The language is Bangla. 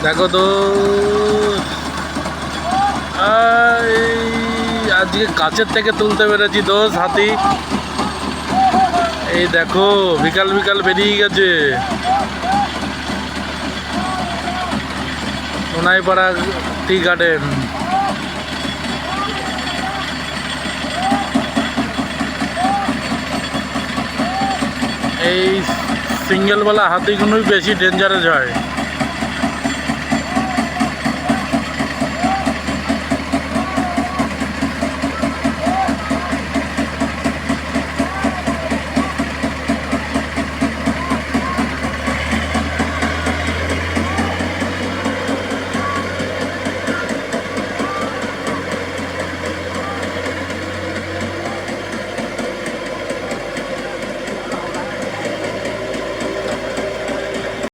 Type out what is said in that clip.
দেখো তো আজকে কাছের থেকে তুলতে পেরেছি দোষ হাতি। এই দেখো বিকাল বিকাল বেরিয়ে গেছে সোনাইপাড়া টি গার্ডেন। এই সিঙ্গেলবেলা হাতিগুলোই বেশি ডেঞ্জারাস হয়।